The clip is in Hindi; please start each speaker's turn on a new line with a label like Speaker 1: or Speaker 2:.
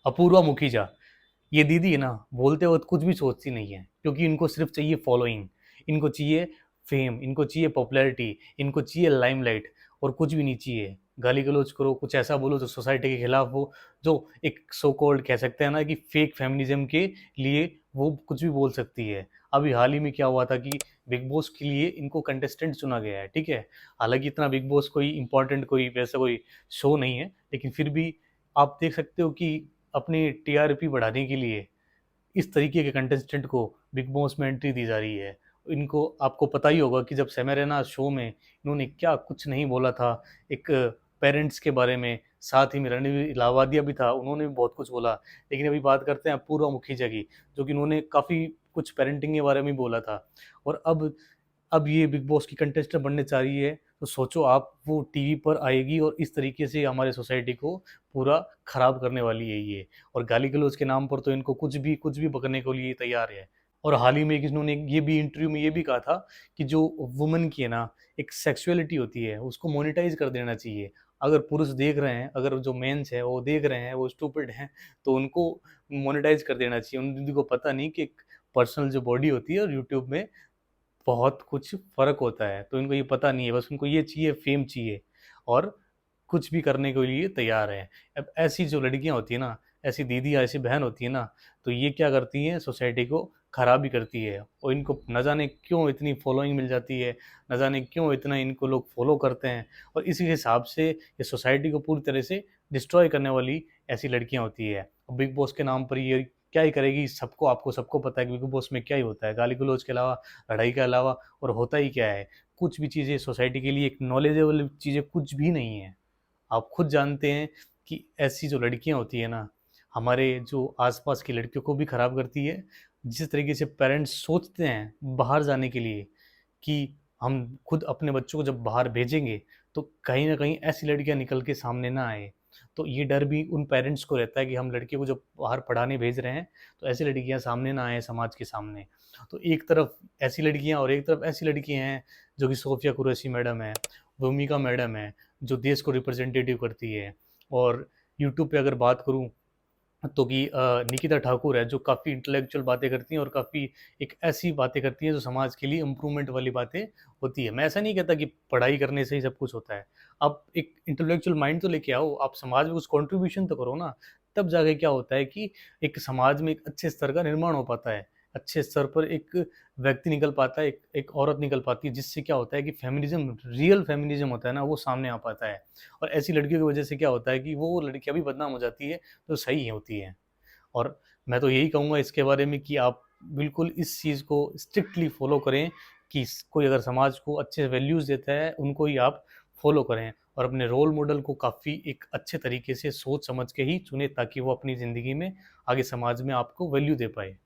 Speaker 1: अपूर्वा मुखीजा, ये दीदी है ना, बोलते वक्त कुछ भी सोचती नहीं है, क्योंकि इनको सिर्फ चाहिए फॉलोइंग, इनको चाहिए फेम, इनको चाहिए पॉपुलैरिटी, इनको चाहिए लाइमलाइट, और कुछ भी नहीं चाहिए। गाली गलौज करो, कुछ ऐसा बोलो जो सोसाइटी के खिलाफ हो, जो एक सो कॉल्ड कह सकते हैं ना कि फेक फेमिनिज्म के लिए वो कुछ भी बोल सकती है। अभी हाल ही में क्या हुआ था कि बिग बॉस के लिए इनको कंटेस्टेंट चुना गया है, ठीक है। हालांकि इतना बिग बॉस कोई इंपॉर्टेंट कोई वैसा कोई शो नहीं है, लेकिन फिर भी आप देख सकते हो कि अपनी टीआरपी बढ़ाने के लिए इस तरीके के कंटेस्टेंट को बिग बॉस में एंट्री दी जा रही है। इनको आपको पता ही होगा कि जब सेमेरेना शो में इन्होंने क्या कुछ नहीं बोला था एक पेरेंट्स के बारे में, साथ ही में रणवीर इलाहाबादिया भी था, उन्होंने भी बहुत कुछ बोला। लेकिन अभी बात करते हैं पूर्वा मुखीजा की, जो कि उन्होंने काफ़ी कुछ पेरेंटिंग के बारे में बोला था। और अब ये बिग बॉस की कंटेस्टेंट बनने चाह रही है, तो सोचो आप, वो टीवी पर आएगी और इस तरीके से हमारे सोसाइटी को पूरा खराब करने वाली है ये। और गाली गलौज के नाम पर तो इनको कुछ भी बकने को लिए तैयार है। और हाल ही में इन्होंने ये भी इंटरव्यू में ये भी कहा था कि जो वुमन की है ना एक सेक्सुअलिटी होती है, उसको मोनेटाइज कर देना चाहिए। अगर पुरुष देख रहे हैं, अगर जो मेंस है वो देख रहे हैं, वो स्टूपिड हैं, तो उनको मोनेटाइज कर देना चाहिए। उन दीदी को पता नहीं कि एक पर्सनल जो बॉडी होती है और यूट्यूब में बहुत कुछ फ़र्क होता है, तो इनको ये पता नहीं है, बस उनको ये चाहिए, फ़ेम चाहिए, और कुछ भी करने के लिए तैयार हैं। अब ऐसी जो लड़कियाँ होती हैं ना, ऐसी दीदी या ऐसी बहन होती है ना, तो ये क्या करती हैं, सोसाइटी को ख़राब ही करती है। और इनको न जाने क्यों इतनी फ़ॉलोइंग मिल जाती है, न जाने क्यों इतना इनको लोग फ़ॉलो करते हैं, और इसी हिसाब से ये सोसाइटी को पूरी तरह से डिस्ट्रॉय करने वाली ऐसी लड़कियाँ होती है। बिग बॉस के नाम पर ये क्या ही करेगी, सबको आपको सबको पता है कि बिग बॉस में क्या ही होता है, गाली गलौज के अलावा, लड़ाई के अलावा और होता ही क्या है। कुछ भी चीज़ें सोसाइटी के लिए एक नॉलेजेबल चीज़ें कुछ भी नहीं है। आप खुद जानते हैं कि ऐसी जो लड़कियां होती है ना, हमारे जो आसपास की लड़कियों को भी खराब करती है। जिस तरीके से पेरेंट्स सोचते हैं बाहर जाने के लिए कि हम खुद अपने बच्चों को जब बाहर भेजेंगे, तो कहीं ना कहीं ऐसी लड़कियां निकल के सामने ना आए, तो ये डर भी उन पेरेंट्स को रहता है कि हम लड़कियों को जब बाहर पढ़ाने भेज रहे हैं, तो ऐसी लड़कियां सामने ना आए समाज के सामने। तो एक तरफ ऐसी लड़कियां और एक तरफ ऐसी लड़कियां हैं, जो कि सोफिया कुरैशी मैडम है, भूमिका मैडम है, जो देश को रिप्रेजेंटेटिव करती है। और यूट्यूब पे अगर बात करूं, तो कि निकिता ठाकुर है, जो काफ़ी इंटेलेक्चुअल बातें करती हैं और काफ़ी एक ऐसी बातें करती हैं जो समाज के लिए इम्प्रूवमेंट वाली बातें होती है। मैं ऐसा नहीं कहता कि पढ़ाई करने से ही सब कुछ होता है। आप एक इंटेलेक्चुअल माइंड तो लेके आओ, आप समाज में कुछ कंट्रीब्यूशन तो करो ना। तब जाके क्या होता है कि एक समाज में एक अच्छे स्तर का निर्माण हो पाता है, अच्छे स्तर पर एक व्यक्ति निकल पाता है, एक औरत निकल पाती है, जिससे क्या होता है कि फेमिनिज्म, रियल फेमिनिज्म होता है ना, वो सामने आ पाता है। और ऐसी लड़कियों की वजह से क्या होता है कि वो लड़कियां भी बदनाम हो जाती है, तो सही होती है। और मैं तो यही कहूँगा इसके बारे में कि आप बिल्कुल इस चीज़ को स्ट्रिक्टली फॉलो करें कि कोई अगर समाज को अच्छे वैल्यूज़ देता है, उनको ही आप फॉलो करें, और अपने रोल मॉडल को काफ़ी एक अच्छे तरीके से सोच समझ के ही चुने, ताकि वो अपनी ज़िंदगी में आगे समाज में आपको वैल्यू दे पाए।